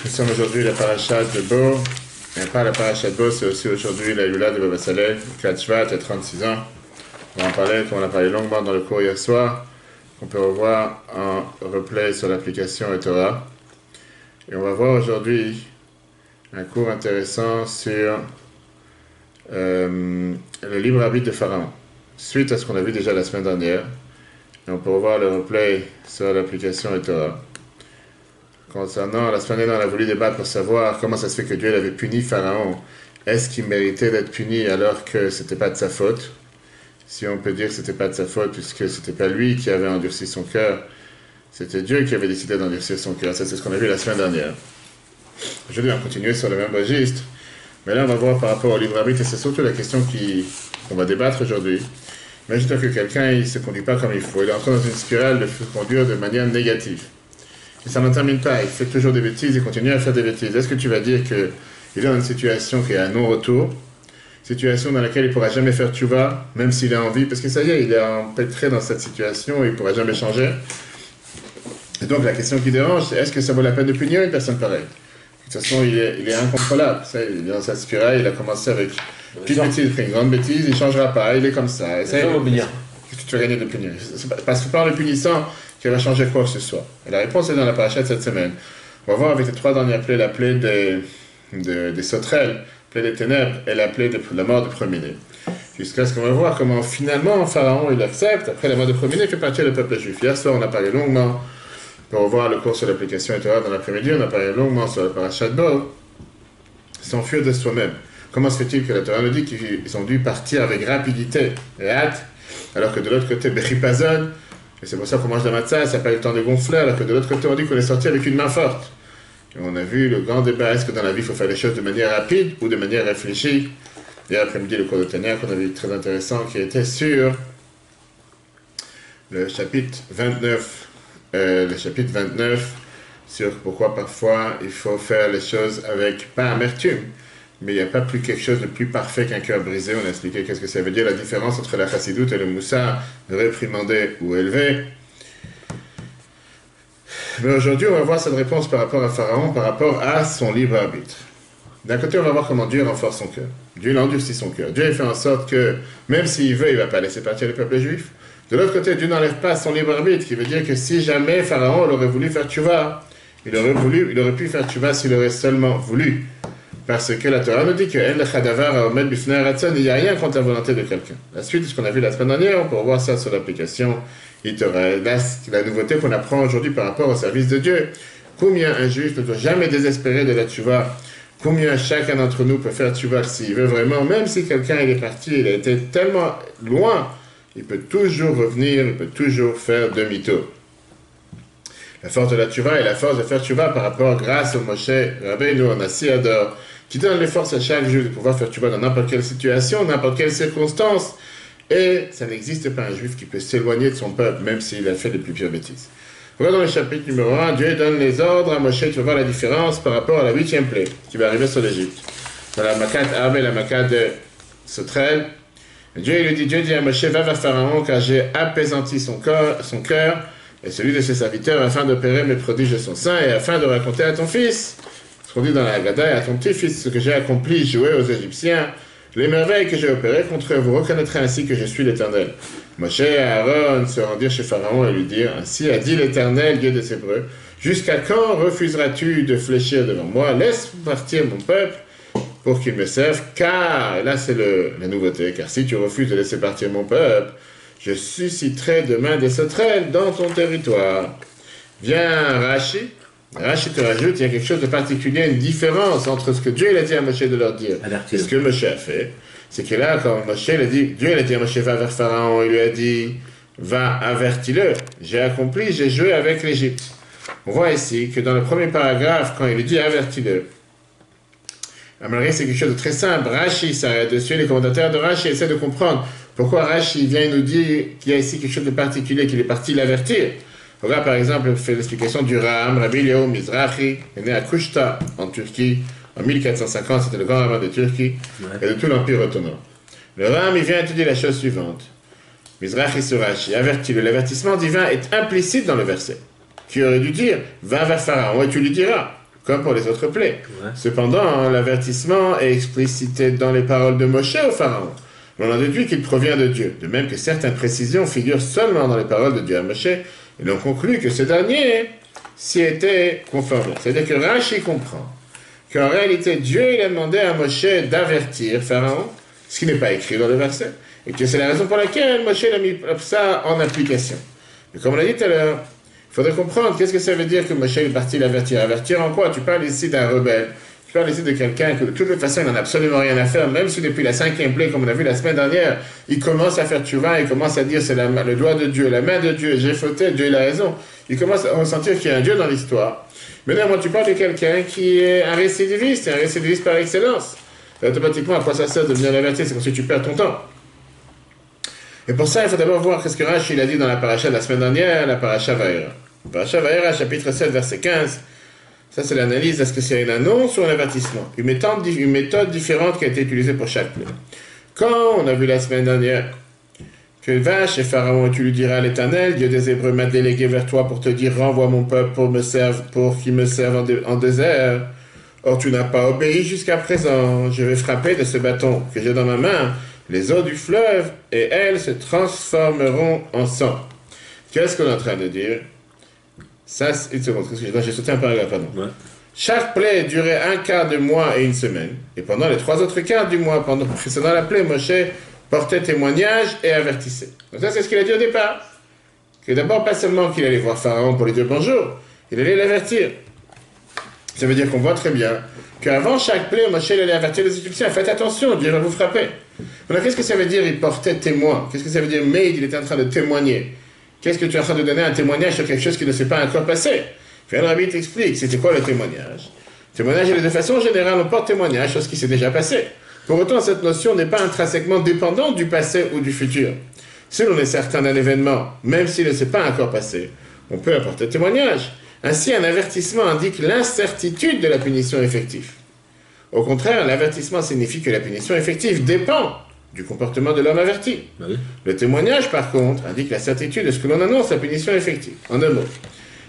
Nous sommes aujourd'hui la paracha de Bo, et pas la paracha de Bo, c'est aussi aujourd'hui la Yula de Baba Saleh, 4 Shvat, à 36 ans. On va en parler, comme on a parlé longuement dans le cours hier soir, qu'on peut revoir en replay sur l'application eTorah. Et on va voir aujourd'hui un cours intéressant sur le libre arbitre de Pharaon, suite à ce qu'on a vu déjà la semaine dernière. Et on peut revoir le replay sur l'application eTorah. Concernant la semaine dernière, on a voulu débattre pour savoir comment ça se fait que Dieu avait puni Pharaon. Est-ce qu'il méritait d'être puni alors que ce n'était pas de sa faute? Si on peut dire que ce n'était pas de sa faute, puisque ce n'était pas lui qui avait endurci son cœur, c'était Dieu qui avait décidé d'endurcir son cœur. Ça, c'est ce qu'on a vu la semaine dernière. Aujourd'hui, on va continuer sur le même registre. Mais là, on va voir par rapport au libre arbitre, et c'est surtout la question qu'on va débattre aujourd'hui. Imagine que quelqu'un, il ne se conduit pas comme il faut. Il est entré dans une spirale de se conduire de manière négative. Et ça n'en termine pas, il fait toujours des bêtises, il continue à faire des bêtises. Est-ce que tu vas dire qu'il est dans une situation qui est à non-retour, situation dans laquelle il ne pourra jamais faire tchouva, même s'il a envie, parce que ça y est, il est empêtré dans cette situation, il ne pourra jamais changer. Et donc la question qui dérange, c'est est-ce que ça vaut la peine de punir une personne pareille? De toute façon, il est incontrôlable. Il est dans sa spirale, il a commencé avec une petite bêtise, il fait une grande bêtise, il ne changera pas, il est comme ça. Qu'est-ce que tu vas gagner de punir? Parce que par le punissant, qui va changer quoi que ce soit. Et la réponse est dans la paracha de cette semaine. On va voir avec les trois dernières plaies, la plaie des sauterelles, la plaie des ténèbres et la plaie de la mort de premier-né. Jusqu'à ce qu'on va voir comment finalement Pharaon il accepte, après la mort de premier-né, il fait partie du peuple juif. Hier soir, on a parlé longuement, pour revoir le cours sur l'application eTorah dans l'après-midi, on a parlé longuement sur la paracha de Bo, s'enfuir de soi-même. Comment se fait-il que la Torah nous dit qu'ils ont dû partir avec rapidité et hâte, alors que de l'autre côté, Bechipazon, et c'est pour ça qu'on mange la matzah, ça n'a pas eu le temps de gonfler, alors que de l'autre côté, on dit qu'on est sorti avec une main forte. Et on a vu le grand débat, est-ce que dans la vie, il faut faire les choses de manière rapide ou de manière réfléchie? Hier après-midi, le cours de Tanakh, qu'on a vu très intéressant, qui était sur le chapitre 29, sur pourquoi parfois il faut faire les choses avec, pas amertume, mais il n'y a pas plus quelque chose de plus parfait qu'un cœur brisé. On a expliqué qu'est-ce que ça veut dire, la différence entre la chassidoute et le moussar, de réprimander ou élever. Mais aujourd'hui, on va voir cette réponse par rapport à Pharaon, par rapport à son libre arbitre. D'un côté, on va voir comment Dieu renforce son cœur. Dieu endurcit son cœur. Dieu fait en sorte que, même s'il veut, il ne va pas laisser partir le peuple juif. De l'autre côté, Dieu n'enlève pas son libre arbitre, qui veut dire que si jamais Pharaon aurait voulu faire tchouva, il aurait pu faire tchouva s'il aurait seulement voulu. Parce que la Torah nous dit que il n'y a rien contre la volonté de quelqu'un. La suite de ce qu'on a vu la semaine dernière, on peut revoir ça sur l'application eTorah. La nouveauté qu'on apprend aujourd'hui par rapport au service de Dieu. Combien un juif ne doit jamais désespérer de la tchouva? Combien chacun d'entre nous peut faire tchouva s'il veut vraiment? Même si quelqu'un il est parti, il a été tellement loin, il peut toujours revenir, il peut toujours faire demi-tour. La force de la tchouva est la force de faire tchouva par rapport grâce au Moshe Rabbeinu, on a si adore, qui donne les forces à chaque juif de pouvoir faire tchouva dans n'importe quelle situation, n'importe quelle circonstance. Et ça n'existe pas un juif qui peut s'éloigner de son peuple, même s'il a fait les plus pires bêtises. Voilà dans le chapitre numéro 1, Dieu donne les ordres à Moshe, tu vas voir la différence par rapport à la 8e plaie qui va arriver sur l'Égypte. Dans la Makat Arbe et la Makat de Sauterelle, Dieu dit à Moshe, va vers Pharaon, car j'ai apaisanti son cœur et celui de ses serviteurs, afin d'opérer mes prodiges de son sein et afin de raconter à ton fils, ce qu'on dit dans la Haggadah, et à ton petit-fils, ce que j'ai accompli, joué aux Égyptiens, les merveilles que j'ai opérées contre eux, vous reconnaîtrez ainsi que je suis l'Éternel. Moshe et Aaron se rendirent chez Pharaon et lui dirent, ainsi a dit l'Éternel, Dieu des Hébreux, jusqu'à quand refuseras-tu de fléchir devant moi? Laisse partir mon peuple pour qu'il me serve, car, et là c'est la nouveauté, car si tu refuses de laisser partir mon peuple, je susciterai demain des sauterelles dans ton territoire. Viens Rashi te rajoute, il y a quelque chose de particulier, une différence entre ce que Dieu a dit à Moshe de leur dire et ce que Moshe a fait. C'est que là, quand Dieu a dit à Moshe, va vers Pharaon, il lui a dit, va, avertis-le. J'ai accompli, j'ai joué avec l'Égypte. On voit ici que dans le premier paragraphe, quand il lui dit, avertis-le, malgré c'est quelque chose de très simple. Rashi s'arrête dessus, les commentateurs de Rashi essaient de comprendre pourquoi Rashi vient nous dire qu'il y a ici quelque chose de particulier, qu'il est parti l'avertir. Regarde par exemple, il fait l'explication du Ram, Rabbi Eliyahu Mizrahi, est né à Kushta, en Turquie, en 1450, c'était le grand rabbin de Turquie, et de tout l'Empire ottoman. Le Ram, il vient te dire la chose suivante. Mizrahi sur Rashi, avertis-le. L'avertissement divin est implicite dans le verset, qui aurait dû dire, va vers Pharaon et tu lui diras. comme pour les autres plaies. Ouais. Cependant, l'avertissement est explicité dans les paroles de Moshe au Pharaon. On en déduit qu'il provient de Dieu, de même que certaines précisions figurent seulement dans les paroles de Dieu à Moshe, et l'on conclut que ce dernier s'y était conformé. C'est-à-dire que Rashi comprend qu'en réalité, Dieu il a demandé à Moshe d'avertir Pharaon, ce qui n'est pas écrit dans le verset, et que c'est la raison pour laquelle Moshe a mis ça en application. Mais comme on l'a dit tout à l'heure, il faudrait comprendre qu'est-ce que ça veut dire que Moshe est parti l'avertir. Avertir en quoi? Tu parles ici d'un rebelle. Tu parles ici de quelqu'un que de toute façon il n'en a absolument rien à faire, même si depuis la 5e plaie, comme on a vu la semaine dernière, il commence à faire tchouva, il commence à dire c'est le doigt de Dieu, la main de Dieu, j'ai fauté, Dieu il a raison. Il commence à ressentir qu'il y a un Dieu dans l'histoire. Maintenant, moi, tu parles de quelqu'un qui est un récidiviste par excellence. Automatiquement, à quoi ça sert de venir l'avertir? C'est comme si tu perds ton temps. Et pour ça, il faut d'abord voir ce que Rashi il a dit dans la paracha de la semaine dernière, la paracha Vaïra. Paracha Vaïra, chapitre 7, verset 15. Ça, c'est l'analyse. Est-ce que c'est une annonce ou un avertissement? Une méthode différente qui a été utilisée pour chaque plaie. Quand on a vu la semaine dernière que vache et Pharaon, tu lui diras à l'Éternel, Dieu des Hébreux m'a délégué vers toi pour te dire, renvoie mon peuple pour qu'il me serve en désert. Or, tu n'as pas obéi jusqu'à présent. Je vais frapper de ce bâton que j'ai dans ma main les eaux du fleuve, et elles se transformeront en sang. Qu'est-ce qu'on est en train de dire? Ça, une seconde, j'ai sauté un paragraphe, pardon. Ouais. Chaque plaie durait un quart de mois et une semaine. Et pendant les 3 autres quarts du mois, précédant la plaie, Moshe portait témoignage et avertissait. Donc ça, c'est ce qu'il a dit au départ. Que d'abord, pas seulement qu'il allait voir Pharaon pour lui dire bonjour, il allait l'avertir. Ça veut dire qu'on voit très bien qu'avant chaque plaie, Moshe allait avertir les Égyptiens. Faites attention, Dieu va vous frapper. Alors, qu'est-ce que ça veut dire, il portait témoin? Qu'est-ce que ça veut dire, Maid, il était en train de témoigner? Qu'est-ce que tu es en train de donner un témoignage sur quelque chose qui ne s'est pas encore passé? Puis le rabbi t'explique, c'était quoi le témoignage? Le témoignage, de façon générale, on porte témoignage sur ce qui s'est déjà passé. Pour autant, cette notion n'est pas intrinsèquement dépendante du passé ou du futur. Si l'on est certain d'un événement, même s'il ne s'est pas encore passé, on peut apporter témoignage. Ainsi, un avertissement indique l'incertitude de la punition effective. Au contraire, l'avertissement signifie que la punition effective dépend du comportement de l'homme averti. Oui. Le témoignage, par contre, indique la certitude de ce que l'on annonce, la punition effective. En un mot,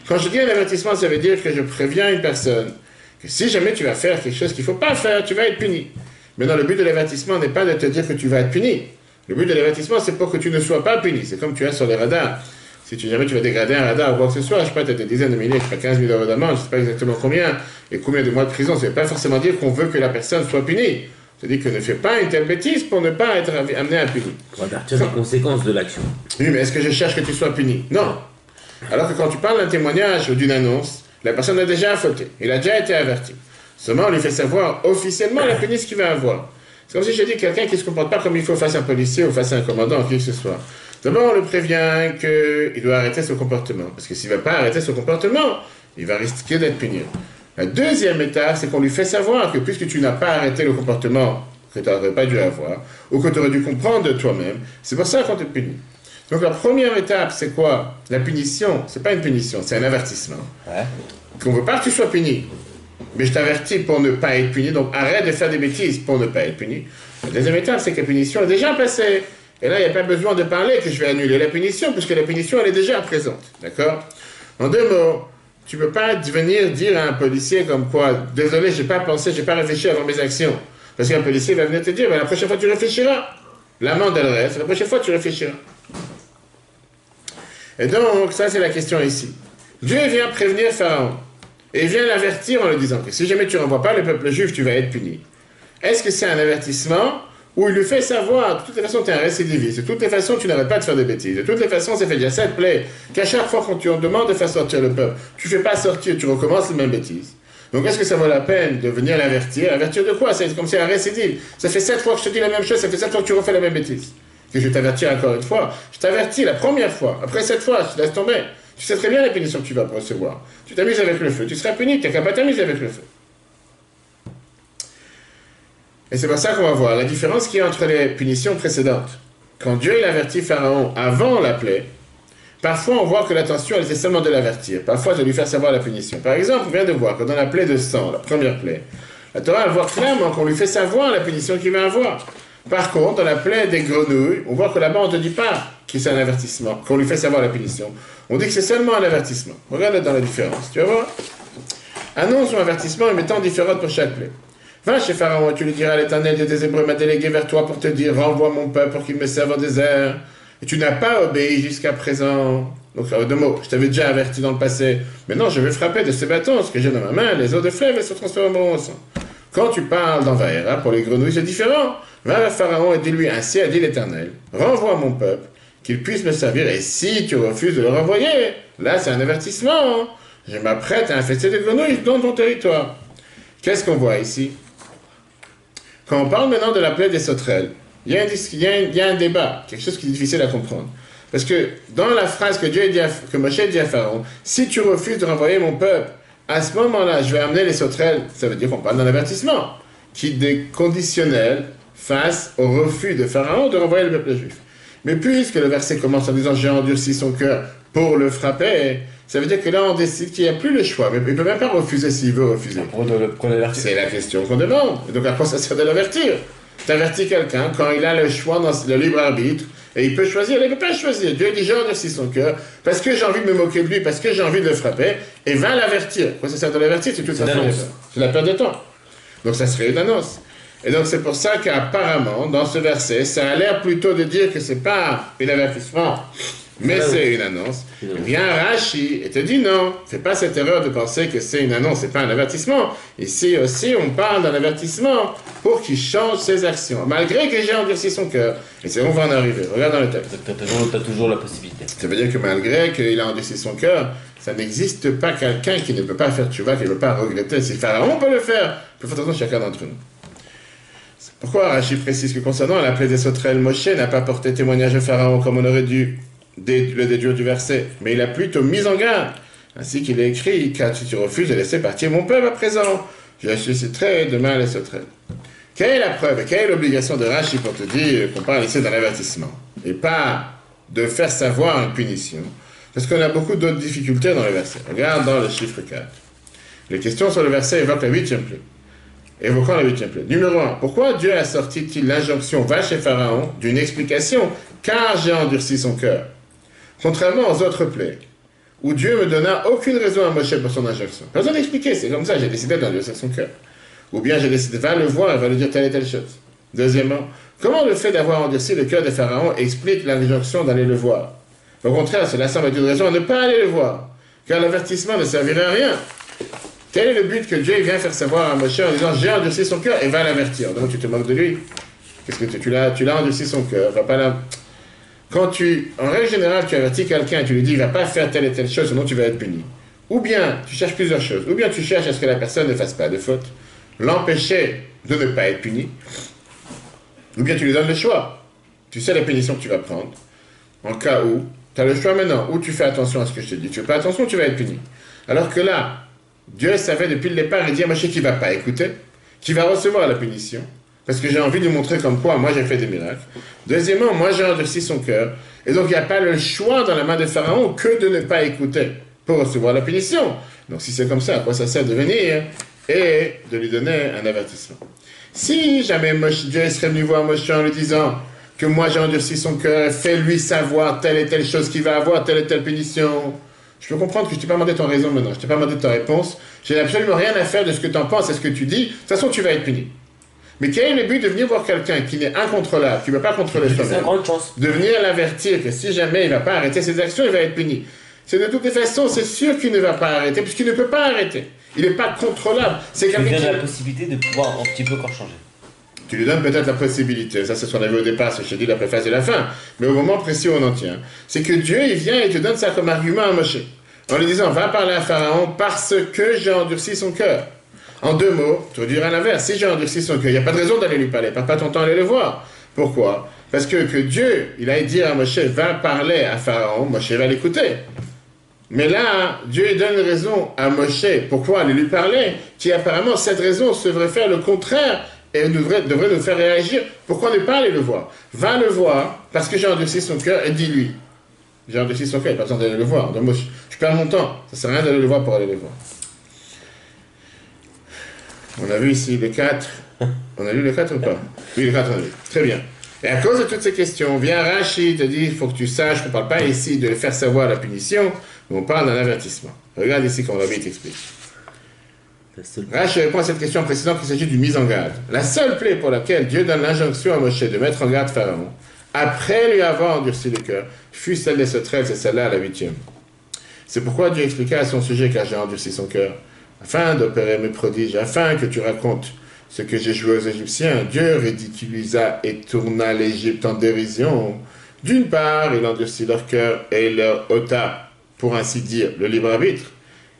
quand je dis un avertissement, ça veut dire que je préviens une personne que si jamais tu vas faire quelque chose qu'il ne faut pas faire, tu vas être puni. Maintenant, le but de l'avertissement n'est pas de te dire que tu vas être puni. Le but de l'avertissement, c'est pour que tu ne sois pas puni. C'est comme tu as sur les radars. Si jamais tu vas dégrader un radar ou quoi que ce soit, je ne sais pas, tu as des dizaines de milliers, je sais pas, 15 000 euros d'amende, je ne sais pas exactement combien, et combien de mois de prison. Ça ne veut pas forcément dire qu'on veut que la personne soit punie. C'est-à-dire que ne fais pas une telle bêtise pour ne pas être amené à punir. Pour avertir les conséquences de l'action. Oui, mais est-ce que je cherche que tu sois puni? Non. Alors que quand tu parles d'un témoignage ou d'une annonce, la personne a déjà fauté. Il a déjà été averti. Seulement, on lui fait savoir officiellement la punition qu'il va avoir. C'est comme si je dis quelqu'un qui ne se comporte pas comme il faut face à un policier ou face à un commandant, qui que ce soit. D'abord, on le prévient qu'il doit arrêter son comportement. Parce que s'il ne va pas arrêter son comportement, il va risquer d'être puni. La deuxième étape, c'est qu'on lui fait savoir que puisque tu n'as pas arrêté le comportement que tu n'aurais pas dû avoir, ou que tu aurais dû comprendre de toi-même, c'est pour ça qu'on te punit. Donc la première étape, c'est quoi? La punition, c'est pas une punition, c'est un avertissement. Ouais. Qu'on ne veut pas que tu sois puni, mais je t'avertis pour ne pas être puni, donc arrête de faire des bêtises pour ne pas être puni. La deuxième étape, c'est que la punition est déjà passée. Et là, il n'y a pas besoin de parler que je vais annuler la punition, puisque la punition, elle est déjà présente. D'accord? En 2 mots, tu ne peux pas venir dire à un policier comme quoi, désolé, je n'ai pas pensé, je n'ai pas réfléchi avant mes actions. Parce qu'un policier va venir te dire, la prochaine fois, tu réfléchiras. L'amende, elle reste, la prochaine fois, tu réfléchiras. Et donc, ça, c'est la question ici. Dieu vient prévenir Pharaon. Et il vient l'avertir en lui disant que si jamais tu ne renvoies pas le peuple juif, tu vas être puni. Est-ce que c'est un avertissement où il lui fait savoir, de toutes les façons, tu es un récidiviste, de toutes les façons, tu n'arrêtes pas de faire des bêtises, de toutes les façons, ça fait déjà 7 plaies, qu'à chaque fois quand tu en demandes de faire sortir le peuple, tu ne fais pas sortir, tu recommences les mêmes bêtises. Donc est-ce que ça vaut la peine de venir l'avertir? Avertir de quoi? C'est comme si c'est un récidive. Ça fait 7 fois que je te dis la même chose, ça fait 7 fois que tu refais la même bêtise. Que je vais t'avertir encore une fois. Je t'avertis la première fois, après 7 fois, je te laisse tomber. Tu sais très bien la punition que tu vas recevoir. Tu t'amuses avec le feu, tu seras puni, tu n'as qu'à pas t'amuser avec le feu. Et c'est pour ça qu'on va voir la différence qu'il y a entre les punitions précédentes. Quand Dieu il avertit Pharaon avant la plaie, parfois on voit que l'intention elle était seulement de l'avertir, parfois de lui faire savoir la punition. Par exemple, on vient de voir que dans la plaie de sang, la première plaie, la Torah elle voit clairement qu'on lui fait savoir la punition qu'il va avoir. Par contre, dans la plaie des grenouilles, on voit que là-bas on ne te dit pas que c'est un avertissement, qu'on lui fait savoir la punition. On dit que c'est seulement un avertissement. Regarde dans la différence, tu vas voir. Annonce un avertissement et mettant différentes pour chaque plaie. Va chez Pharaon et tu lui diras, l'Éternel Dieu des Hébreux m'a délégué vers toi pour te dire, renvoie mon peuple pour qu'il me serve au désert. Et tu n'as pas obéi jusqu'à présent. Donc, deux mots, je t'avais déjà averti dans le passé. Maintenant, je vais frapper de ces bâtons, ce que j'ai dans ma main, les eaux de fleuve, et se transformeront en sang. Quand tu parles d'envahir, hein, pour les grenouilles, c'est différent. Va vers Pharaon et dis-lui, ainsi a dit l'Éternel, renvoie mon peuple, qu'il puisse me servir, et si tu refuses de le renvoyer, là, c'est un avertissement. Hein. Je m'apprête à infester des grenouilles dans ton territoire. Qu'est-ce qu'on voit ici? Quand on parle maintenant de la plaie des sauterelles, il y a un débat, quelque chose qui est difficile à comprendre. Parce que dans la phrase que Moshe dit à Pharaon, si tu refuses de renvoyer mon peuple, à ce moment-là, je vais amener les sauterelles, ça veut dire qu'on parle d'un avertissement, qui est conditionnel face au refus de Pharaon de renvoyer le peuple juif. Mais puisque le verset commence en disant « J'ai endurci son cœur pour le frapper », ça veut dire que là, on décide qu'il n'y a plus le choix. Mais il ne peut même pas refuser s'il veut refuser. C'est la question qu'on demande. Et donc, à quoi ça sert de l'avertir? Tu avertis quelqu'un quand il a le choix dans le libre arbitre, et il peut choisir, il ne peut pas choisir. Dieu dit, j'ai endurci son cœur, parce que j'ai envie de me moquer de lui, parce que j'ai envie de le frapper, et va l'avertir. Quoi ça sert de l'avertir? C'est toute façon, c'est la perte de temps. Donc, ça serait une annonce. Et donc, c'est pour ça qu'apparemment, dans ce verset, ça a l'air plutôt de dire que ce n'est pas un avertissement, mais c'est une annonce. Vient Rashi et te dit non, fais pas cette erreur de penser que c'est une annonce, c'est pas un avertissement. Ici aussi, on parle d'un avertissement pour qu'il change ses actions, malgré que j'ai endurci son cœur. Et c'est où on va en arriver. Regarde dans le texte. Tu as toujours la possibilité. Ça veut dire que malgré qu'il a endurci son cœur, ça n'existe pas quelqu'un qui ne peut pas faire tchouva, qui ne peut pas regretter. Si Pharaon peut le faire, il faut faire attention chacun d'entre nous. Pourquoi Rashi précise que concernant la plaie des sauterelles, Moshe n'a pas porté témoignage à Pharaon comme on aurait dû le déduire du verset, mais il a plutôt mis en garde, ainsi qu'il est écrit, car si tu refuses de laisser partir mon peuple à présent, je susciterai demain les sauterelles. Quelle est la preuve et quelle est l'obligation de Rashi pour te dire qu'on parle ici d'un avertissement, et pas de faire savoir une punition, parce qu'on a beaucoup d'autres difficultés dans le verset. Regarde dans le chiffre 4. Les questions sur le verset évoquent la 8e plaie. Évoquant la 8e plaie. Numéro 1. Pourquoi Dieu a sorti-il l'injonction « Va chez Pharaon » d'une explication « Car j'ai endurci son cœur ». Contrairement aux autres plaies, où Dieu ne donna aucune raison à Moshe pour son injonction. Pas besoin d'expliquer, c'est comme ça, j'ai décidé d'endurcir son cœur. Ou bien j'ai décidé, va le voir et va lui dire telle et telle chose. Deuxièmement, comment le fait d'avoir endurci le cœur de Pharaon explique l'injonction d'aller le voir? Au contraire, cela semble être une raison à ne pas aller le voir, car l'avertissement ne servirait à rien. Quel est le but que Dieu vient faire savoir à Moshe en disant j'ai endurci son cœur et va l'avertir? Donc tu te moques de lui. Qu'est-ce que tu l'as endurci son cœur, va pas là. Quand en règle générale, tu avertis quelqu'un et tu lui dis, il ne va pas faire telle et telle chose, sinon tu vas être puni. Ou bien, tu cherches plusieurs choses. Ou bien tu cherches à ce que la personne ne fasse pas de faute, l'empêcher de ne pas être puni. Ou bien tu lui donnes le choix. Tu sais la punition que tu vas prendre. En cas où, tu as le choix maintenant. Ou tu fais attention à ce que je te dis. Tu fais pas attention, tu vas être puni. Alors que là, Dieu savait depuis le départ et dit à Moshe qu'il ne va pas écouter, qu'il va recevoir la punition. Parce que j'ai envie de lui montrer comme quoi moi j'ai fait des miracles. Deuxièmement, moi j'ai endurci son cœur. Et donc il n'y a pas le choix dans la main de Pharaon que de ne pas écouter pour recevoir la punition. Donc si c'est comme ça, à quoi ça sert de venir et de lui donner un avertissement? Si jamais Dieu serait venu voir Moshe en lui disant que moi j'ai endurci son cœur, fais-lui savoir telle et telle chose qu'il va avoir, telle et telle punition. Je peux comprendre que je ne t'ai pas demandé ton raison maintenant, je ne t'ai pas demandé ta réponse. J'ai absolument rien à faire de ce que tu en penses et ce que tu dis. De toute façon, tu vas être puni. Mais quel est le but de venir voir quelqu'un qui n'est incontrôlable, qui ne peut pas contrôler soi-même, de venir l'avertir que si jamais il ne va pas arrêter ses actions, il va être puni? C'est de toutes les façons, c'est sûr qu'il ne va pas arrêter, puisqu'il ne peut pas arrêter. Il n'est pas contrôlable. C'est quelqu'un qui donne la possibilité de pouvoir un petit peu encore changer. Tu lui donnes peut-être la possibilité, ça c'est ce qu'on avait au départ, c'est ce que je dis la préface et la fin, mais au moment précis où on en tient, c'est que Dieu il vient et te donne ça comme argument à Moshe, en lui disant, va parler à Pharaon parce que j'ai endurci son cœur. En deux mots, tu diras l'inverse. Si j'ai endurci son cœur, il n'y a pas de raison d'aller lui parler. Perds pas ton temps à aller le voir. Pourquoi? Parce que Dieu, il a dit à Moshe, va parler à Pharaon, Moshe va l'écouter. Mais là, Dieu donne une raison à Moshe, pourquoi aller lui parler, qui apparemment, cette raison devrait faire le contraire et devrait nous faire réagir. Pourquoi ne pas aller le voir? Va le voir, parce que j'ai endurci son cœur, et dis-lui. J'ai endurci son cœur, il n'y a pas besoin d'aller le voir. Donc, je perds mon temps. Ça ne sert à rien d'aller le voir pour aller le voir. On a vu ici les 4. On a lu les 4 ou pas? Oui, les 4 on a vu. Très bien. Et à cause de toutes ces questions, vient Rashi te dit, il faut que tu saches qu'on ne parle pas ici de faire savoir la punition, mais on parle d'un avertissement. Regarde ici comme Rabbi t'explique. Rashi répond à cette question précédente qu'il s'agit d'une mise en garde. La seule plaie pour laquelle Dieu donne l'injonction à Moshe de mettre en garde Pharaon, après lui avoir endurci le cœur, fut celle des sauterelles, c'est celle-là la 8e. C'est pourquoi Dieu expliqua à son sujet car j'ai endurci son cœur, afin d'opérer mes prodiges, afin que tu racontes ce que j'ai joué aux Égyptiens. Dieu ridiculisa et tourna l'Égypte en dérision. D'une part, il endurcit leur cœur et leur ôta, pour ainsi dire, le libre arbitre.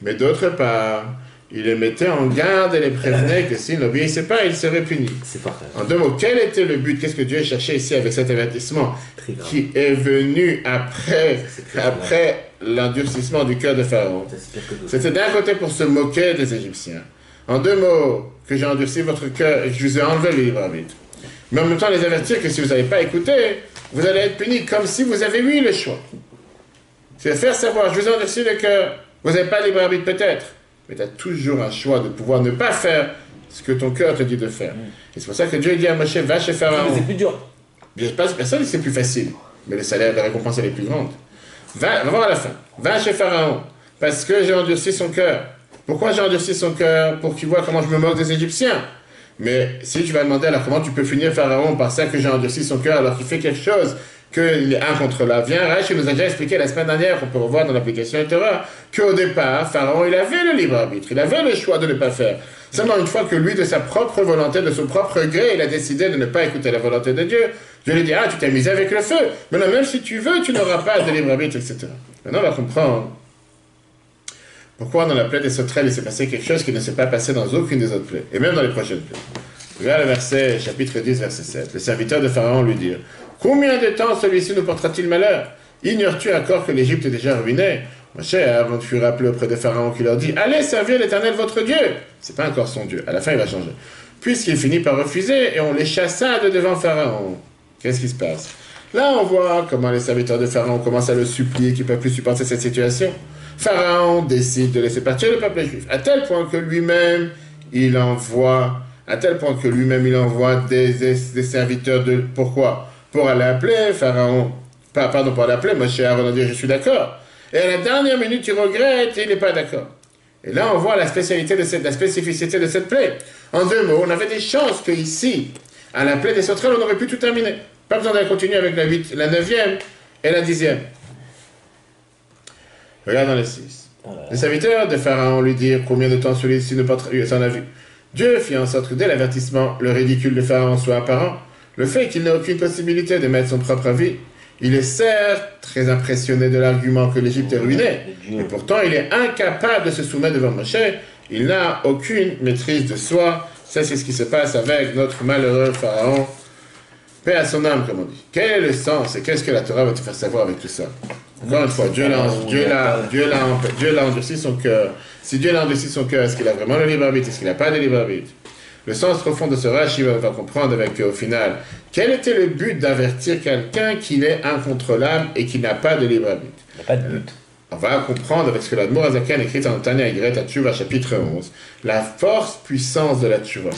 Mais d'autre part, il les mettait en garde et les prévenait que s'ils n'obéissaient pas, ils seraient punis. C'est parfait. En deux mots, quel était le but? Qu'est-ce que Dieu cherchait ici avec cet avertissement qui est venu après l'endurcissement du cœur de Pharaon? C'était d'un côté pour se moquer des Égyptiens. En deux mots, que j'ai endurci votre cœur et que je vous ai enlevé le libre arbitre. Mais en même temps, les avertir que si vous n'avez pas écouté, vous allez être punis comme si vous avez eu le choix. C'est faire savoir, je vous ai endurci le cœur, vous n'avez pas le libre arbitre peut-être, mais tu as toujours un choix de pouvoir ne pas faire ce que ton cœur te dit de faire. Et c'est pour ça que Dieu dit à Moshe, va chez Pharaon. Mais c'est plus dur. Personne dit c'est plus facile, mais le salaire, la récompense, elle est plus grande. Va voir à la fin. Va chez Pharaon, parce que j'ai endurci son cœur. Pourquoi j'ai endurci son cœur? Pour qu'il voit comment je me moque des Égyptiens. Mais si tu vas demander, alors comment tu peux finir Pharaon par ça que j'ai endurci son cœur alors qu'il fait quelque chose qu'il est incontrôlable? Viens, Rach, il nous a déjà expliqué la semaine dernière, qu'on peut revoir dans l'application Torah, qu'au départ, Pharaon, il avait le libre arbitre, il avait le choix de ne pas faire. Seulement une fois que lui, de sa propre volonté, de son propre gré, il a décidé de ne pas écouter la volonté de Dieu, Dieu lui dit, ah, tu t'es amusé avec le feu, maintenant même si tu veux, tu n'auras pas de libre arbitre, etc. Maintenant, on va comprendre pourquoi dans la plaie des sauterelles, il s'est passé quelque chose qui ne s'est pas passé dans aucune des autres plaies, et même dans les prochaines plaies. Regarde le verset, chapitre 10, verset 7. Le serviteur de Pharaon lui dit, combien de temps celui-ci nous portera-t-il malheur? Ignores-tu encore que l'Égypte est déjà ruinée? Moshe a avant fut rappelé auprès de Pharaon qui leur dit, allez servir l'Éternel votre Dieu. C'est pas encore son Dieu, à la fin il va changer. Puisqu'il finit par refuser, et on les chassa de devant Pharaon. Qu'est-ce qui se passe? Là on voit comment les serviteurs de Pharaon commencent à le supplier qu'ils ne peuvent plus supporter cette situation. Pharaon décide de laisser partir le peuple juif, à tel point que lui-même, il envoie des serviteurs de... Pourquoi? Pour aller appeler Pharaon, pour aller appeler Moshe Aaron, dire je suis d'accord. Et à la dernière minute, il regrette et il n'est pas d'accord. Et là, on voit la spécificité de cette plaie. En deux mots, on avait des chances qu'ici, à la plaie des sauterelles, on aurait pu tout terminer. Pas besoin d'aller continuer avec la 9e et la 10e. Regarde dans les 6. Les serviteurs de Pharaon lui dirent combien de temps celui-ci ne s'en a vu. Dieu fit en sorte que dès l'avertissement, le ridicule de Pharaon soit apparent. Le fait qu'il n'a aucune possibilité de mettre son propre avis. Il est certes très impressionné de l'argument que l'Égypte est ruinée, et pourtant il est incapable de se soumettre devant Moshe. Il n'a aucune maîtrise de soi. Ça, c'est ce qui se passe avec notre malheureux Pharaon. Paix à son âme, comme on dit. Quel est le sens et qu'est-ce que la Torah va te faire savoir avec tout ça? Encore une fois, Dieu l'a endurci son cœur. Si Dieu l'a endurci son cœur, est-ce qu'il a vraiment le libre arbitre? Est-ce qu'il n'a pas de libre arbitre? Le sens profond de ce Rashi va comprendre avec au final, quel était le but d'avertir quelqu'un qu'il est incontrôlable et qui n'a pas de libre arbitre? Il n'y a pas de but. On va comprendre avec ce que l'Admour Azakan écrit dans Tanya Ygret Tshuva, chapitre 11, la force puissance de la Tshuva.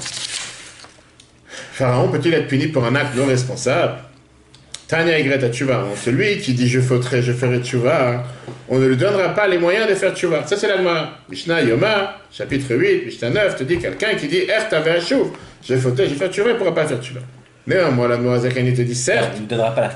Pharaon peut-il être puni pour un acte non responsable? Tanya Ygret Tshuva, celui qui dit je fauterai, je ferai Tshuva, on ne lui donnera pas les moyens de faire Tshuva. Ça c'est l'Admour. Mishnah Yoma, chapitre 8, Mishnah 9, te dit quelqu'un qui dit Er t'avais chouv, j'ai fauté, j'ai fait Tshuva, il ne pourra pas faire Tshuva. Néanmoins, l'Admour Azakan te dit certes,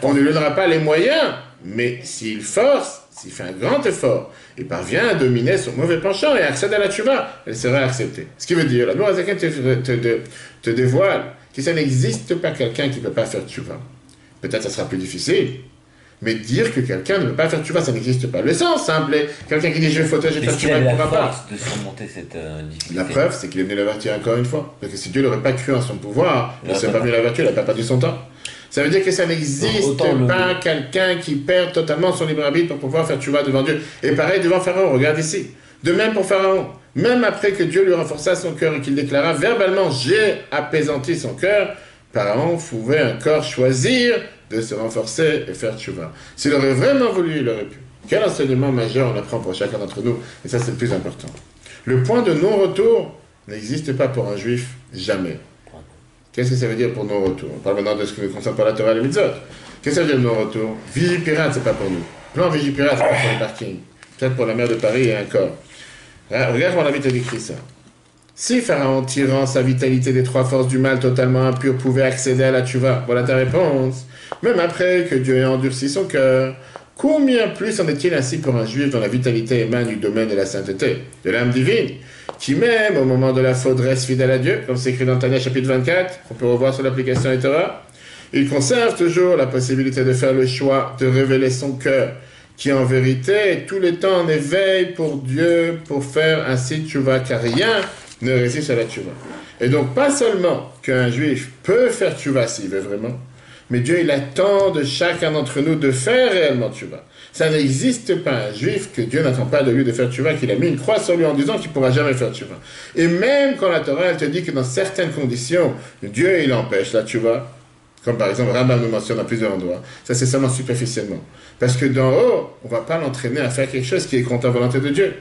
on ne lui donnera pas les moyens, mais s'il force, s'il fait un grand effort, il parvient à dominer son mauvais penchant et accède à la Tshuva, elle sera acceptée. Ce qui veut dire, l'Admour Azakan te dévoile que ça n'existe pas quelqu'un qui ne peut pas faire Tshuva. Peut-être ça sera plus difficile, mais dire que quelqu'un ne peut pas faire Tshuva, ça n'existe pas. Le sens simple est, quelqu'un qui dit je faute, je fais Tshuva, il ne pourra pas. De surmonter cette difficulté. La preuve, c'est qu'il est venu l'avertir encore une fois. Parce que si Dieu n'aurait pas cru en son pouvoir, il ne serait pas venu l'avertir, il n'a pas perdu son temps. Ça veut dire que ça n'existe pas quelqu'un qui perd totalement son libre arbitre pour pouvoir faire Tshuva devant Dieu. Et pareil devant Pharaon, regarde ici. De même pour Pharaon, même après que Dieu lui renforça son cœur et qu'il déclara verbalement j'ai apaisanti son cœur, Pharaon pouvait encore choisir de se renforcer et faire Tshuva. S'il aurait vraiment voulu, il aurait pu. Quel enseignement majeur on apprend pour chacun d'entre nous? Et ça, c'est le plus important. Le point de non-retour n'existe pas pour un juif, jamais. Qu'est-ce que ça veut dire pour non-retour? On parle maintenant de ce qui nous concerne par la Torah et les mitzvot. Qu'est-ce que ça veut dire non-retour? Vigipirate, c'est pas pour nous. Plan Vigipirate, c'est pas pour les parkings. Peut-être pour la maire de Paris et encore. Regarde, mon ami te décrit ça. Si Pharaon, tirant sa vitalité des trois forces du mal totalement impures, pouvait accéder à la tchouva, voilà ta réponse. Même après que Dieu ait endurci son cœur, combien plus en est-il ainsi pour un juif dont la vitalité émane du domaine de la sainteté, de l'âme divine, qui même au moment de la faute reste fidèle à Dieu, comme c'est écrit dans Tania chapitre 24, qu'on peut revoir sur l'application des Torah, il conserve toujours la possibilité de faire le choix de révéler son cœur, qui en vérité est tout le temps en éveil pour Dieu, pour faire ainsi tchouva, car rien ne résiste à la tchouva. Et donc pas seulement qu'un juif peut faire tchouva s'il veut vraiment, mais Dieu il attend de chacun d'entre nous de faire réellement tchouva. Ça n'existe pas un juif que Dieu n'attend pas de lui de faire tchouva, qu'il a mis une croix sur lui en disant qu'il ne pourra jamais faire tchouva. Et même quand la Torah elle te dit que dans certaines conditions, Dieu il empêche la tchouva, comme par exemple Rambam nous mentionne à plusieurs endroits, ça c'est seulement superficiellement. Parce que d'en haut, on ne va pas l'entraîner à faire quelque chose qui est contre la volonté de Dieu.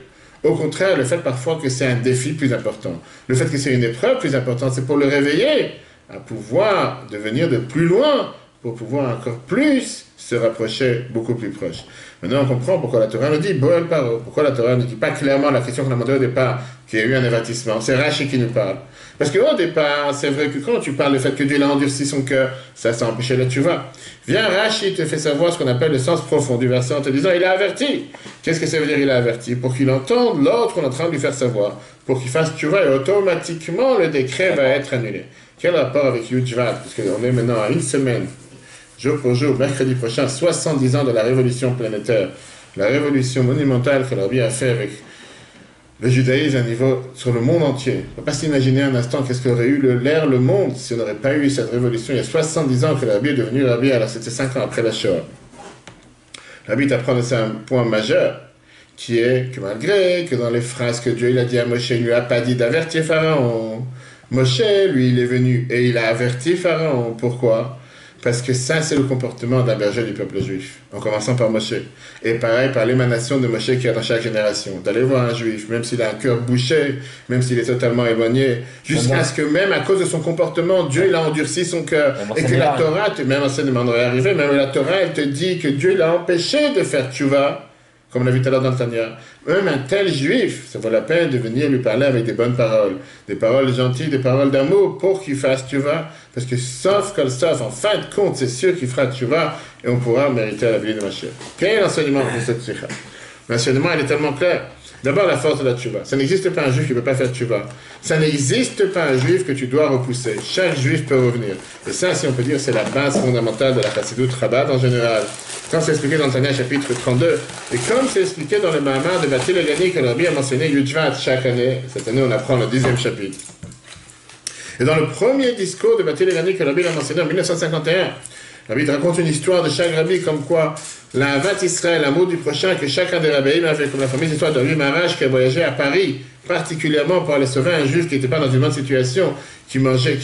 Au contraire, le fait parfois que c'est un défi plus important, le fait que c'est une épreuve plus importante, c'est pour le réveiller à pouvoir devenir de plus loin, pour pouvoir encore plus se rapprocher beaucoup plus proche. Maintenant, on comprend pourquoi la Torah nous dit Boel Paro, pourquoi la Torah ne dit pas clairement la question qu'on a demandé au départ, qu'il y a eu un avertissement. C'est Rashi qui nous parle. Parce qu'au départ, c'est vrai que quand tu parles du fait que Dieu a endurci son cœur, ça a empêché la tchouva. Viens, Rashi te fait savoir ce qu'on appelle le sens profond du verset en te disant il a averti. Qu'est-ce que ça veut dire il a averti? Pour qu'il entende l'autre qu'on est en train de lui faire savoir, pour qu'il fasse tchouva et automatiquement le décret va être annulé. Quel rapport avec Yudjvat? Parce qu'on est maintenant à une semaine, jour pour jour, mercredi prochain, 70 ans de la révolution planétaire, la révolution monumentale que Rabbi a fait avec le judaïsme à niveau sur le monde entier. On ne peut pas s'imaginer un instant qu'est-ce qu'aurait eu le monde si on n'aurait pas eu cette révolution. Il y a 70 ans que Rabbi est devenu Rabbi, alors c'était 5 ans après la Shoah. Rabbi t'apprend de ça un point majeur, qui est que malgré que dans les phrases que Dieu il a dit à Moshe, il lui a pas dit d'avertir Pharaon. Moshe, lui, il est venu et il a averti Pharaon. Pourquoi? Parce que ça, c'est le comportement d'un berger du peuple juif, en commençant par Moshe. Et pareil, par l'émanation de Moshe qu'il y a dans chaque génération. D'aller voir un juif, même s'il a un cœur bouché, même s'il est totalement éloigné, jusqu'à ce que même à cause de son comportement, Dieu, il a endurci son cœur. Et que la Torah, même enseignement devrait arriver, même la Torah, elle te dit que Dieu l'a empêché de faire tchouva, comme on l'a vu tout à l'heure dans le Tania. Même un tel juif, ça vaut la peine de venir lui parler avec des bonnes paroles, des paroles gentilles, des paroles d'amour pour qu'il fasse tchouva, parce que sauf en fin de compte, c'est sûr qu'il fera tchouva et on pourra mériter la vie de Mashiach. Quel est l'enseignement de cette sikha? L'enseignement, il est tellement clair. D'abord, la force de la tchouva. Ça n'existe pas un juif qui ne peut pas faire tchouva. Ça n'existe pas un juif que tu dois repousser. Chaque juif peut revenir. Et ça, si on peut dire, c'est la base fondamentale de la Chassidut Chabad en général. Comme c'est expliqué dans le Tania chapitre 32, et comme c'est expliqué dans le Mahamar de Batil Egani que Rabbi a mentionné Yudjvat chaque année, cette année on apprend le 10e chapitre. Et dans le premier discours de Batil Egani que Rabbi a mentionné en 1951, Rabbi raconte une histoire de chaque Rabbi comme quoi la Havat Israël, l'amour du prochain que chacun des rabbis avait, comme la fameuse histoire de Rabbi Marash qui a voyagé à Paris, particulièrement pour aller sauver un juif qui n'était pas dans une bonne situation, qui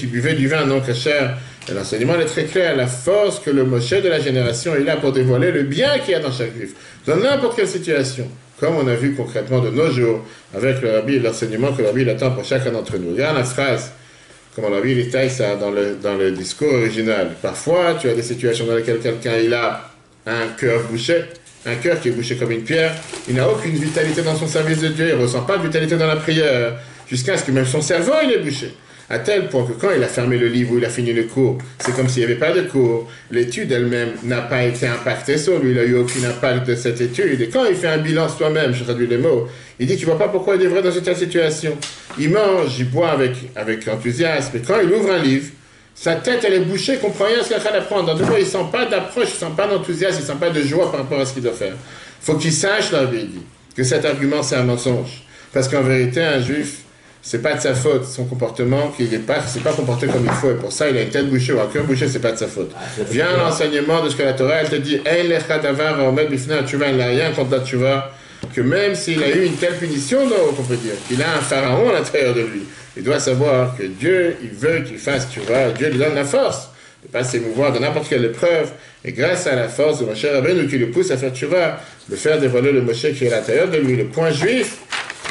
buvait du vin non kasher. Et l'enseignement est très clair, la force que le Moshe de la génération est là pour dévoiler le bien qu'il y a dans chaque juif, dans n'importe quelle situation, comme on a vu concrètement de nos jours, avec le Rabbi et l'enseignement que le Rabbi attend pour chacun d'entre nous. Regarde la phrase, comme on l'a vu, il détaille ça dans le discours original. Parfois, tu as des situations dans lesquelles quelqu'un il a un cœur bouché, un cœur qui est bouché comme une pierre, il n'a aucune vitalité dans son service de Dieu, il ne ressent pas de vitalité dans la prière, jusqu'à ce que même son cerveau il est bouché. À tel point que quand il a fermé le livre ou il a fini le cours, c'est comme s'il n'y avait pas de cours. L'étude elle-même n'a pas été impactée sur lui, il n'a eu aucun impact de cette étude. Et quand il fait un bilan soi-même, je traduis les mots, il dit qu'il ne voit pas pourquoi il devrait dans cette situation. Il mange, il boit avec enthousiasme, et quand il ouvre un livre, sa tête elle est bouchée, il ne comprend rien à ce qu'il est en train d'apprendre. Dans deux mots, il ne sent pas d'approche, il ne sent pas d'enthousiasme, il ne sent pas de joie par rapport à ce qu'il doit faire. Il faut qu'il sache, là, il dit, que cet argument c'est un mensonge. Parce qu'en vérité, un juif, c'est pas de sa faute, son comportement, qu'il n'est pas, s'est pas comporté comme il faut, et pour ça, il a une tête bouchée ou un cœur bouché, c'est pas de sa faute. Viens l'enseignement de ce que la Torah, elle te dit, il n'a rien contre la tchouva, que même s'il a eu une telle punition, donc, on peut dire, qu'il a un pharaon à l'intérieur de lui, il doit savoir que Dieu, il veut qu'il fasse tchouva, Dieu lui donne la force de ne pas s'émouvoir de n'importe quelle épreuve, et grâce à la force de Moshe Rabbeinu qui le pousse à faire tchouva, de faire dévoiler le Moshe qui est à l'intérieur de lui, le point juif,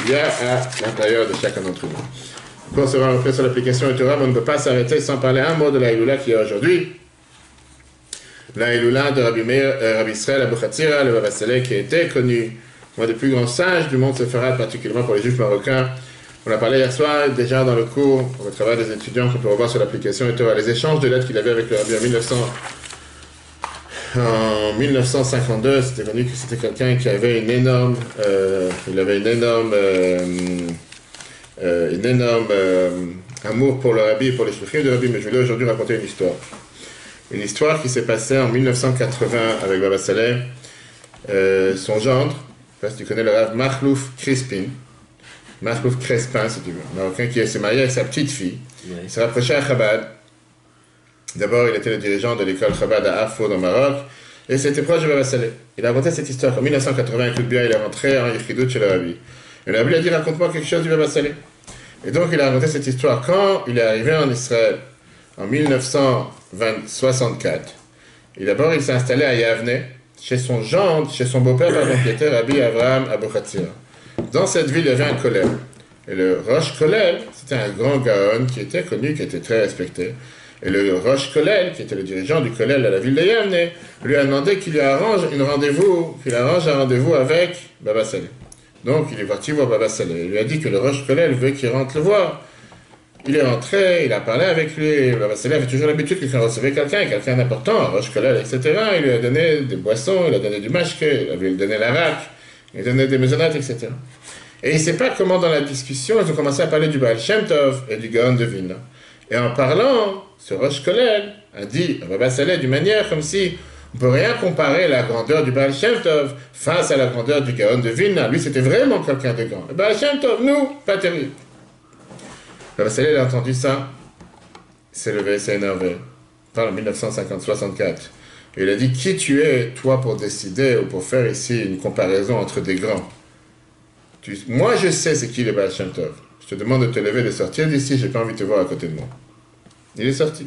il y a à l'intérieur de chacun d'entre nous. Quand on sera repris sur l'application Torah, on ne peut pas s'arrêter sans parler un mot de la Iloula qui est aujourd'hui. La Iloula de Rabbi Israël Abou Khatsira, le Baba Saleh, qui a été connu, un des plus grands sages du monde séfarade, particulièrement pour les juifs marocains, On a parlé hier soir, déjà dans le cours, au travail des étudiants qu'on peut revoir sur l'application Etora, les échanges de lettres qu'il avait avec le Rabbi en 1952. C'était connu que c'était quelqu'un qui avait une énorme amour pour le Rabbi et pour les shlichim du Rabbi, mais je voulais aujourd'hui raconter une histoire. Une histoire qui s'est passée en 1980 avec Baba Saleh, son gendre, je ne sais pas si tu connais le Rav Makhlouf Crespin, si tu veux, un Marocain qui s'est marié avec sa petite fille. Ouais. Il s'est rapproché à Chabad. D'abord, il était le dirigeant de l'école Chabad à Afo, dans Maroc, et c'était proche de Baba Saleh. Il a raconté cette histoire. En 1980, écoute bien, il est rentré en Yichidut chez le Rabbi. Et le Rabbi a dit, raconte-moi quelque chose du Baba Saleh. Et donc, il a raconté cette histoire. Quand il est arrivé en Israël, en 1964, et d'abord, il s'est installé à Yavne, chez son gendre, chez son beau-père, qui était Rabbi Avraham Abouchatzir. Dans cette ville, il y avait un kollel. Et le Rosh Kollel, c'était un grand gaon qui était connu, qui était très respecté. Et le Rosh Kollel, qui était le dirigeant du kollel à la ville de Yavne, lui a demandé qu'il lui arrange un rendez-vous avec Baba Saleh. Donc, il est parti voir Baba Saleh. Il lui a dit que le Rosh Kollel veut qu'il rentre le voir. Il est rentré, il a parlé avec lui. Baba Saleh avait toujours l'habitude que quand il recevait quelqu'un d'important, un Rosh Kollel, etc., il lui a donné des boissons, il a donné du mashke, il lui a donné la raque, il lui a donné des maisonnettes, etc. Et il ne sait pas comment dans la discussion, ils ont commencé à parler du Baal Shem Tov et du Gaon de Vilna. Et en parlant, ce Rosh Kollel a dit à Baba Saleh d'une manière comme si on ne peut rien comparer la grandeur du Baal Shem Tov face à la grandeur du Gaon de Vilna. Lui, c'était vraiment quelqu'un de grand. Le Baal Shem Tov, nous, pas terrible. Baba Saleh a entendu ça, il s'est levé, il s'est énervé. En 1950-64. Et il a dit, qui tu es, toi, pour décider ou pour faire ici une comparaison entre des grands? Moi, je sais c'est qui le Baal Shem Tov. Je te demande de te lever, de sortir d'ici, j'ai pas envie de te voir à côté de moi. Il est sorti.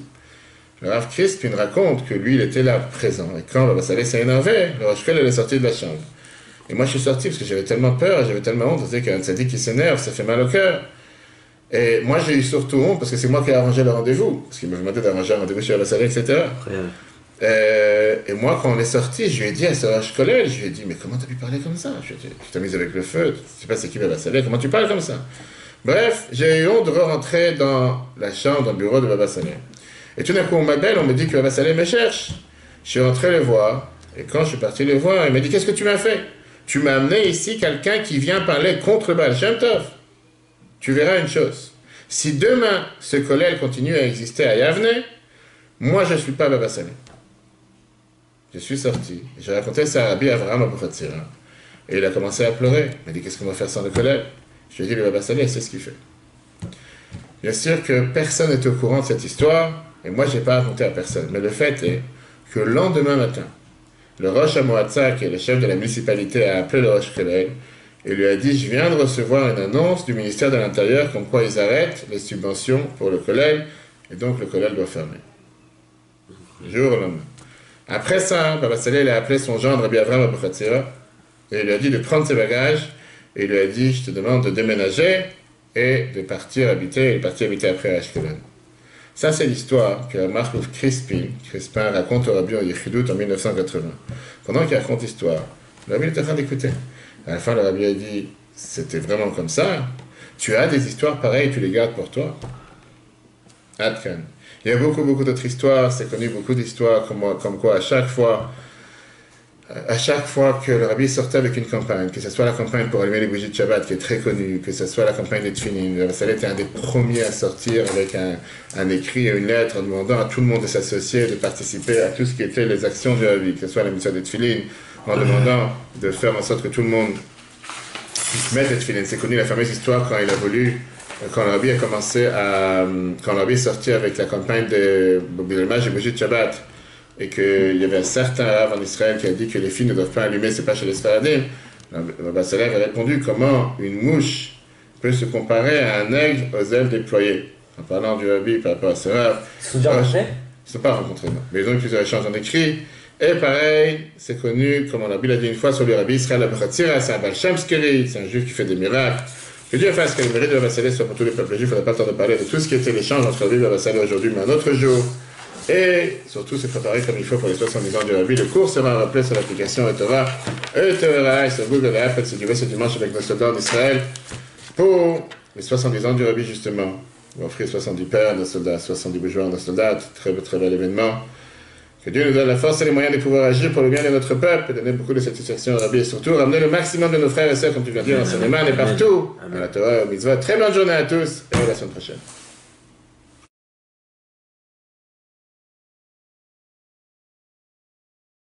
Le Rav Crispin raconte que lui, il était là, présent. Et quand Baba Saleh s'est énervé, le Rosh Kollel est sorti de la chambre. Et moi, je suis sorti parce que j'avais tellement peur, j'avais tellement honte. Vous savez qu'un tzaddik qui s'énerve, ça fait mal au cœur. Et moi, j'ai eu surtout honte parce que c'est moi qui ai arrangé le rendez-vous. Parce qu'il me demandait d'arranger un rendez-vous chez Baba Saleh, etc. Et moi, quand on est sorti, je lui ai dit à ce Rosh Kollel, je lui ai dit, mais comment t'as pu parler comme ça? Je lui ai dit, tu t'as mis avec le feu, tu sais pas c'est qui Baba Saleh, comment tu parles comme ça? Bref, j'ai eu honte de rentrer dans la chambre, dans le bureau de Baba Saleh. Et tout d'un coup, on m'appelle, on me dit que Baba Saleh me cherche. Je suis rentré le voir, et quand je suis parti le voir, il m'a dit, qu'est-ce que tu m'as fait? Tu m'as amené ici quelqu'un qui vient parler contre le Baal Shem Tov. Tu verras une chose. Si demain, ce kollel continue à exister à Yavne, moi, je ne suis pas Baba Saleh. Je suis sorti, j'ai raconté ça à Rabbi Avraham Abouchatzir. Et il a commencé à pleurer. Il m'a dit, qu'est-ce qu'on va faire sans le kollel? Je lui ai dit, le Baba Saleh, c'est ce qu'il fait. Bien sûr que personne n'est au courant de cette histoire, et moi, je n'ai pas raconté à personne. Mais le fait est que le lendemain matin, le Rosh HaMoatza, qui est le chef de la municipalité, a appelé le Rosh Kollel et lui a dit, je viens de recevoir une annonce du ministère de l'Intérieur comme quoi ils arrêtent les subventions pour le kollel, et donc le kollel doit fermer. Le jour au lendemain. Après ça, Baba Saleh a appelé son gendre Rabbi Avraham Abouchatzir et il lui a dit de prendre ses bagages et il lui a dit, je te demande de déménager et de partir habiter après à Ashkelon. Ça, c'est l'histoire que Makhlouf Crispin raconte au Rabbi en Yichidut en 1980. Pendant qu'il raconte l'histoire, le Rabbi était en train d'écouter. À la fin, le Rabbi a dit, c'était vraiment comme ça. Tu as des histoires pareilles, tu les gardes pour toi. Adkan. Il y a beaucoup d'autres histoires, c'est connu beaucoup d'histoires, comme quoi à chaque fois que le Rabbi sortait avec une campagne, que ce soit la campagne pour allumer les bougies de Shabbat, qui est très connue, que ce soit la campagne des Tfilin, le Rabbi Saleh était un des premiers à sortir avec un écrit et une lettre en demandant à tout le monde de s'associer, de participer à tout ce qui était les actions du Rabbi, que ce soit la mission des Tfilin, en demandant de faire en sorte que tout le monde puisse mettre les Tfilin. C'est connu la fameuse histoire quand il a voulu, quand le Rabbi a commencé à, quand le Rabbi est sorti avec la campagne de l'allumage des bougies de Shabbat, et qu'il y avait un certain arabe en Israël qui a dit que les filles ne doivent pas allumer, c'est pas chez les Sfaradim, Baba Saleh a répondu comment une mouche peut se comparer à un aigle aux ailes déployées. En parlant du Rabbi par rapport à ce rave. Ils se sont déjà rencontrés? Ils ne sont pas rencontrés, non. Mais ils ont eu plusieurs échanges en écrit. Et pareil, c'est connu, comme on l'a dit une fois sur le Rabbi Israël Abouchatzir, c'est un Baal Shem Skeri, c'est un juif qui fait des miracles. Que Dieu fasse que le mérite de Baba Saleh soit pour tous les peuples juifs. Il ne faudra pas le temps de parler de tout ce qui était l'échange entre Rabbi et Baba Saleh aujourd'hui, mais un autre jour. Et surtout, c'est préparé comme il faut pour les 70 ans du Rabbi. Le cours sera rappelé sur l'application Etora, sur Google et Apple, c'est du dimanche avec nos soldats d'Israël, pour les 70 ans du Rabbi, justement. On va offrir 70 pères, nos soldats, 70 bourgeois, nos soldats. Très, très bel événement. Que Dieu nous donne la force et les moyens de pouvoir agir pour le bien de notre peuple, et donner beaucoup de satisfaction au Rabbi, et surtout ramener le maximum de nos frères et sœurs, comme tu viens de dire, en Seine-et-Marne et partout, à la Torah, au Mitzvah. Très bonne journée à tous, et à la semaine prochaine.